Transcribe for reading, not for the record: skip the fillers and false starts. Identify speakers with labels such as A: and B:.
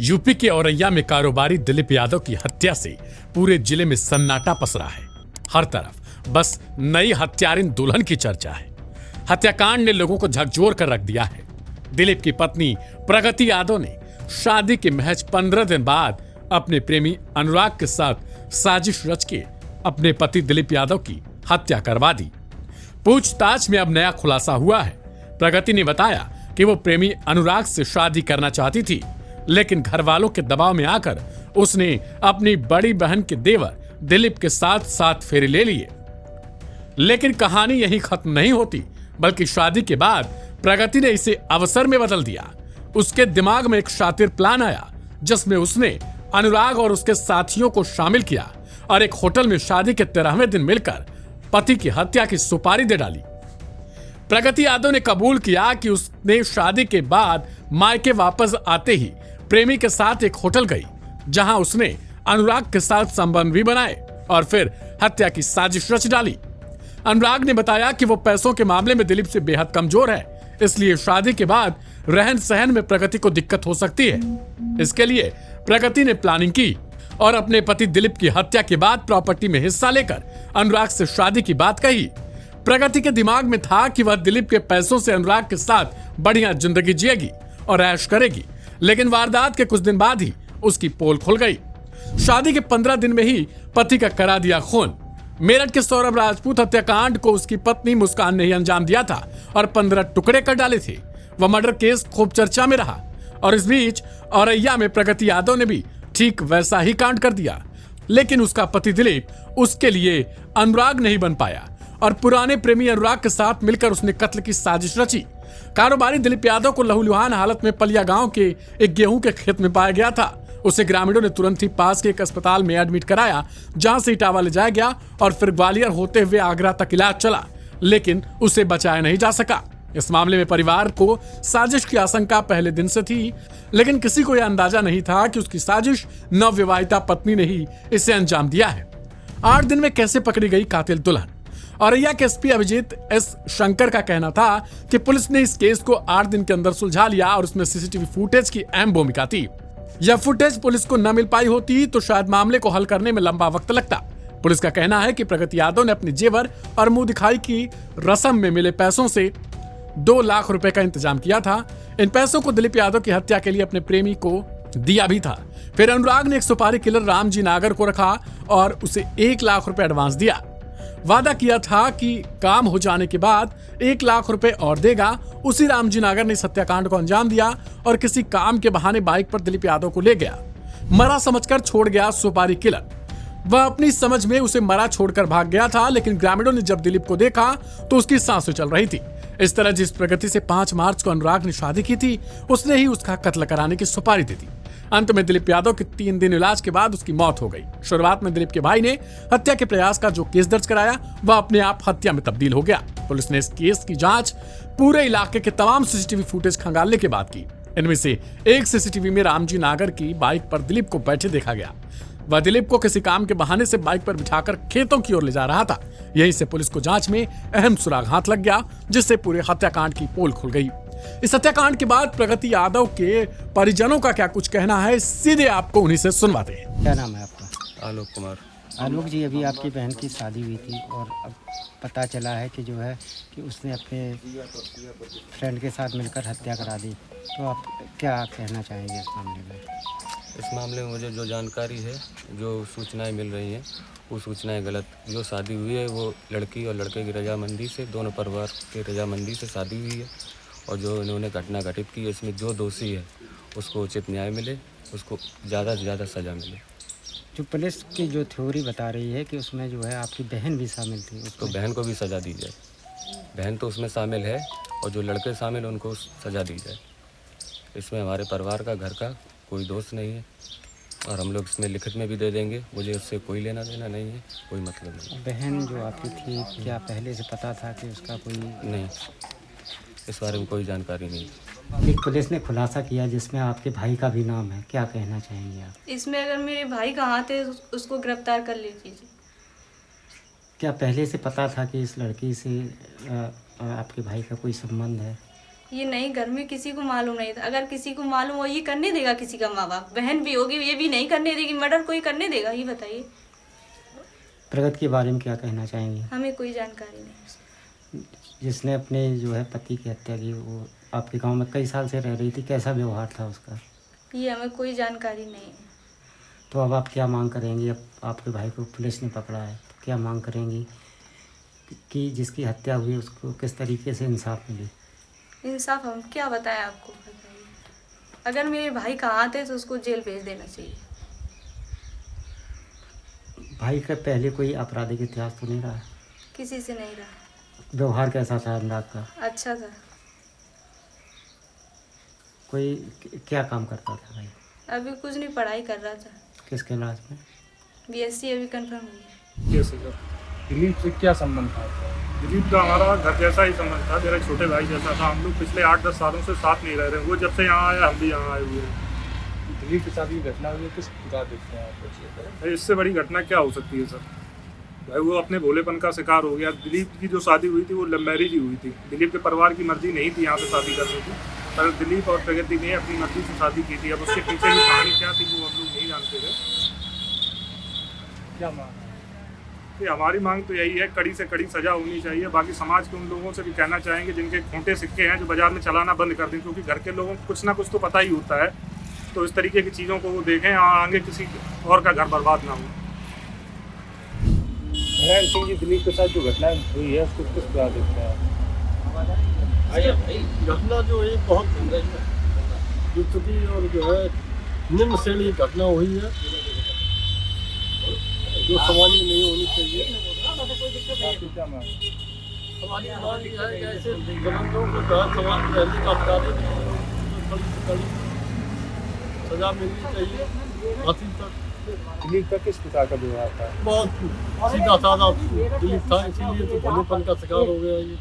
A: UP के औरैया में कारोबारी दिलीप यादव की हत्या से पूरे जिले में सन्नाटा पसरा है। हर तरफ बस नई हत्यारिन दुल्हन की चर्चा है। हत्याकांड ने लोगों को झकझोर कर रख दिया है। दिलीप की पत्नी प्रगति यादव ने शादी के महज 15 दिन बाद अपने प्रेमी अनुराग के साथ साजिश रच के अपने पति दिलीप यादव की हत्या करवा दी। पूछताछ में अब नया खुलासा हुआ है। प्रगति ने बताया कि वो प्रेमी अनुराग से शादी करना चाहती थी, लेकिन घर वालों के दबाव में आकर उसने अपनी बड़ी बहन के देवर दिलीप के साथ 7 फेरे ले लिए। लेकिन कहानी यहीं खत्म नहीं होती, बल्कि शादी के बाद प्रगति ने इसे अवसर में बदल दिया। उसके दिमाग में एक शातिर प्लान आया, जिसमें उसने अनुराग और उसके साथियों को शामिल किया और एक होटल में शादी के 13वें दिन मिलकर पति की हत्या की सुपारी दे डाली। प्रगति यादव ने कबूल किया कि उसने शादी के बाद मायके वापस आते ही प्रेमी के साथ एक होटल गई, जहां उसने अनुराग के साथ संबंध भी बनाए और फिर हत्या की साजिश रच डाली। अनुराग ने बताया कि वो पैसों के मामले में दिलीप से बेहद कमजोर है, इसलिए शादी के बाद रहन सहन में प्रगति को दिक्कत हो सकती है। इसके लिए प्रगति ने प्लानिंग की और अपने पति दिलीप की हत्या के बाद प्रॉपर्टी में हिस्सा लेकर अनुराग से शादी की बात कही। प्रगति के दिमाग में था कि वह दिलीप के पैसों से अनुराग के साथ बढ़िया जिंदगी जिएगी और ऐश करेगी, लेकिन वारदात के कुछ दिन बाद ही उसकी पोल खुल गई। शादी के 15 दिन में ही पति का करा दिया खून। मेरठ के सौरभ राजपूत हत्याकांड को उसकी पत्नी मुस्कान ने ही अंजाम दिया था और 15 टुकड़े कर डाले थे। वह मर्डर केस खूब चर्चा में रहा और इस बीच औरैया में प्रगति यादव ने भी ठीक वैसा ही कांड कर दिया, लेकिन उसका पति दिलीप उसके लिए अनुराग नहीं बन पाया और पुराने प्रेमी अनुराग के साथ मिलकर उसने कत्ल की साजिश रची। कारोबारी दिलीप यादव को लहूलुहान हालत में पलिया गांव के एक गेहूं के खेत में पाया गया था। उसे ग्रामीणों ने तुरंत ही पास के एक अस्पताल में एडमिट कराया, जहां से इटावा ले जाया गया और फिर ग्वालियर होते हुए आगरा तक इलाज चला, लेकिन उसे बचाया नहीं जा सका। इस मामले में परिवार को साजिश की आशंका पहले दिन से थी, लेकिन किसी को यह अंदाजा नहीं था कि उसकी साजिश नवविवाहिता पत्नी ने ही इसे अंजाम दिया है। 8 दिन में कैसे पकड़ी गई कातिल दुल्हन? औरैया के एसपी अभिजीत एस शंकर का कहना था कि पुलिस ने इस केस को 8 दिन के अंदर सुलझा लिया और उसमें सीसीटीवी फुटेज की अहम भूमिका थी। यह फुटेज पुलिस को न मिल पाई होती तो शायद मामले को हल करने में लंबा वक्त लगता। पुलिस का कहना है कि प्रगति यादव ने अपने जेवर और मुंह दिखाई की रस्म में मिले पैसों से 2 लाख रुपए का इंतजाम किया था। इन पैसों को दिलीप यादव की हत्या के लिए अपने प्रेमी को दिया भी था। फिर अनुराग ने एक सुपारी किलर रामजी नागर को रखा और उसे 1 लाख रुपए एडवांस दिया। वादा किया था कि काम हो जाने के बाद 1 लाख रुपए और देगा। उसी रामजी नागर ने इस हत्याकांड को अंजाम दिया और किसी काम के बहाने बाइक पर दिलीप यादव को ले गया। मरा समझकर छोड़ गया सुपारी किलर। वह अपनी समझ में उसे मरा छोड़कर भाग गया था, लेकिन ग्रामीणों ने जब दिलीप को देखा तो उसकी सांसें चल रही थी। इस तरह जिस प्रगति से 5 मार्च को अनुराग ने शादी की थी, उसने ही उसका कत्ल कराने की सुपारी दी थी। अंत में दिलीप यादव के 3 दिन इलाज के बाद उसकी मौत हो गई। शुरुआत में दिलीप के भाई ने हत्या के प्रयास का जो केस दर्ज कराया, वह अपने आप हत्या में तब्दील हो गया। पुलिस ने इस केस की जांच पूरे इलाके के तमाम सीसीटीवी फुटेज खंगालने के बाद की। इनमें से एक सीसीटीवी में रामजी नागर की बाइक पर दिलीप को बैठे देखा गया। वह दिलीप को किसी काम के बहाने से बाइक पर बिठाकर खेतों की ओर ले जा रहा था। यहीं से पुलिस को जांच में अहम सुराग हाथ लग गया, जिससे पूरे हत्याकांड की पोल खुल गई। इस हत्याकांड के बाद प्रगति यादव के परिजनों का क्या कुछ कहना है, सीधे आपको उन्हीं से सुनवाते हैं।
B: क्या नाम है आपका?
C: आलोक कुमार।
B: आलोक जी, अभी आपकी बहन की शादी हुई थी और अब पता चला है कि जो है कि उसने अपने फ्रेंड के साथ मिलकर हत्या करा दी, तो आप क्या कहना चाहेंगे इस मामले में?
C: इस मामले में मुझे जो जानकारी है, जो सूचनाएं मिल रही हैं, वो सूचनाएं गलत। जो शादी हुई है वो लड़की और लड़के की रजामंदी से, दोनों परिवार की रजामंदी से शादी हुई है और जो इन्होंने घटना घटित की है, इसमें जो दोषी है उसको उचित न्याय मिले, उसको ज़्यादा से ज़्यादा सज़ा मिले।
B: जो पुलिस की जो थ्योरी बता रही है कि उसमें जो है आपकी बहन भी शामिल थी,
C: तो बहन को भी सज़ा दी जाए। बहन तो उसमें शामिल है और जो लड़के शामिल हैं उनको सज़ा दी जाए। इसमें हमारे परिवार का, घर का कोई दोष नहीं है और हम लोग इसमें लिखित में भी दे देंगे। मुझे उससे कोई लेना देना नहीं है, कोई मतलब नहीं।
B: बहन जो आपकी थी, क्या पहले से पता था कि उसका कोई?
C: नहीं, इस बारे में कोई जानकारी नहीं।
B: एक पुलिस ने खुलासा किया जिसमें आपके भाई का भी नाम है, क्या कहना चाहेंगे आप?
D: इसमें अगर मेरे भाई कहाँ थे उसको गिरफ्तार कर लीजिए।
B: क्या पहले से पता था कि इस लड़की से आपके भाई का कोई संबंध है?
D: ये नहीं, घर में किसी को मालूम नहीं था। अगर किसी को मालूम हो, ये करने देगा किसी का माँ बाप? बहन भी होगी, ये भी नहीं करने देगी। मर्डर कोई करने देगा? ये बताइए।
B: प्रगति के बारे में क्या कहना चाहेंगी?
D: हमें कोई जानकारी नहीं।
B: जिसने अपने जो है पति की हत्या की, वो आपके गांव में कई साल से रह रही थी, कैसा व्यवहार था उसका?
D: ये हमें कोई जानकारी नहीं है।
B: तो अब आप क्या मांग करेंगी? अब आपके भाई को पुलिस ने पकड़ा है, तो क्या मांग करेंगी कि जिसकी हत्या हुई उसको किस तरीके से इंसाफ मिले?
D: इंसाफ हम क्या बताएं आपको, बताइए। अगर मेरे भाई कहाँ थे तो उसको जेल भेज देना चाहिए।
B: भाई का पहले कोई आपराधिक इतिहास तो नहीं रहा?
D: किसी से नहीं रहा।
B: व्यवहार कैसा था अनुराग का?
D: अच्छा था।
B: कोई क्या काम करता था भाई?
D: अभी कुछ नहीं, पढ़ाई कर रहा था।
B: किस क्लास में?
D: BSc अभी कंफर्म हुई है।
E: कैसे सर? दिलीप से क्या संबंध था आपका? दिलीप का हमारा घर जैसा ही संबंध था, मेरा छोटे भाई जैसा था। हम लोग पिछले 8-10 सालों से साथ नहीं रह रहे। वो जब से यहाँ आया, हम भी यहाँ आए हुए हैं।
F: दिलीप के साथ ये घटना हुई है, किस प्रकार देखते हैं आप?
E: इससे बड़ी घटना क्या हो सकती है सर? भाई वो अपने भोलेपन का शिकार हो गया। दिलीप की जो शादी हुई थी वो लव मैरिज ही हुई थी। दिलीप के परिवार की मर्जी नहीं थी यहाँ पे शादी करनी थी, पर दिलीप और प्रगति ने अपनी मर्जी से शादी की थी। अब उसके पीछे की कहानी क्या थी वो हम लोग नहीं जानते थे।
F: क्या मांग है?
E: कि हमारी मांग तो यही है, कड़ी से कड़ी सजा होनी चाहिए। बाकी समाज के उन लोगों से भी कहना चाहेंगे जिनके खोटे सिक्के हैं, जो बाजार में चलाना बंद कर दें, क्योंकि घर के लोगों को कुछ ना कुछ तो पता ही होता है। तो इस तरीके की चीज़ों को वो देखें, आगे किसी और का घर बर्बाद ना हो।
F: नारायण सिंह जी, दिलीप के साथ जो घटना हुई है उसको किस प्रकार देखते हैं आप?
G: घटना जो है बहुत दुखदी और जो है निम्न श्रेणी घटना हुई है, जो समाज में नहीं होनी चाहिए।
F: आपकी क्या मांग है?
G: हमारी मांग यह है कि ऐसे बुलंदों को जो है समाज में रहने का अधिकार नहीं है, उनको कड़ी से कड़ी सजा मिलनी चाहिए, फांसी तक।
F: दिलीप का किस प्रकार का व्यवहार था?
G: बहुत सीधा साधा दिलीप था, इसीलिए तो भोलेपन का शिकार हो गया ये।